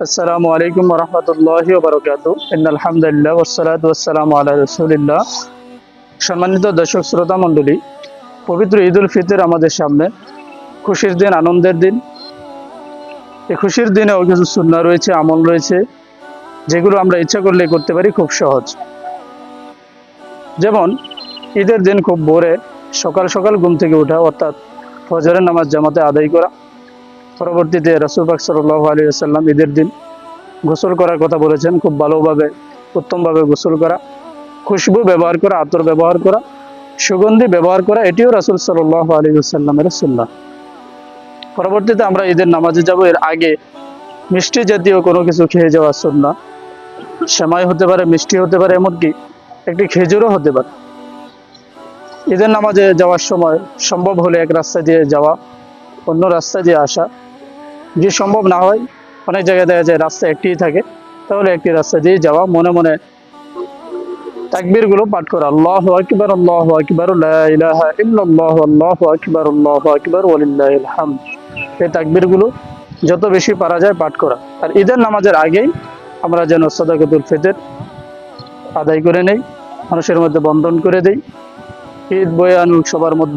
আসসালামু আলাইকুম ওয়া রাহমাতুল্লাহি ওয়া বারাকাতুহু। ইন্নাল হামদুলিল্লাহ ওয়াস সালাতু ওয়াস সালামু আলা রাসূলিল্লাহ। সম্মানিত দর্শক শ্রোতা মণ্ডলী, পবিত্র ঈদ উল ফিতর আমাদের সামনে। খুশির দিন, আনন্দের দিন। এই খুশির দিনেও কিছু সুন্নাহ রয়েছে, আমল রয়েছে, যেগুলো আমরা ইচ্ছা করলে করতে পারি খুব সহজ। যেমন ঈদের দিন খুব ভোরে সকাল সকাল ঘুম থেকে ওঠা, অর্থাৎ ফজরের নামাজ জামাতে আদায় করা। পরবর্তীতে রাসূল পাক সাল্লাল্লাহু আলাইহি ওয়াসাল্লাম ঈদের দিন গোসল করার কথা বলেছেন। খুব ভালোভাবে, উত্তমভাবে গোসল করা, খুশবু ব্যবহার করা, আতর ব্যবহার করা, সুগন্ধি ব্যবহার করা, এটিও রাসূল সাল্লাল্লাহু আলাইহি ওয়াসাল্লামের সুন্নাহ। পরবর্তীতে আমরা ঈদের নামাজে যাব, এর আগে মিষ্টি জাতীয় কোনো কিছু খেয়ে যাওয়া সুন্নাহ। সেমাই হতে পারে, মিষ্টি হতে পারে, এমনকি একটি খেজুরও হতে পারে। ঈদের নামাজে যাওয়ার সময় সম্ভব হলে এক রাস্তা দিয়ে যাওয়া, অন্য রাস্তা দিয়ে আসা। যদি সম্ভব না হয়, অনেক জায়গায় দেখা যায় রাস্তা একটিই থাকে, তাহলে একটি রাস্তা দিয়ে যাওয়া, মনে মনে তাকবীর গুলো পাঠ করা, আল্লাহু আকবার, আল্লাহু আকবার, লা ইলাহা ইল্লাল্লাহ, আল্লাহু আকবার, আল্লাহু আকবার, ওয়ালিল্লাহিল হামদ। এই তাকবীর গুলো যত বেশি পারা যায় পাঠ করা। আর ঈদের নামাজের আগেই আমরা যেন সাদাকাতুল ফিতর আদায় করে নেই, মানুষের মধ্যে বন্টন করে দেই। ঈদ বয়ান সবার মধ্যে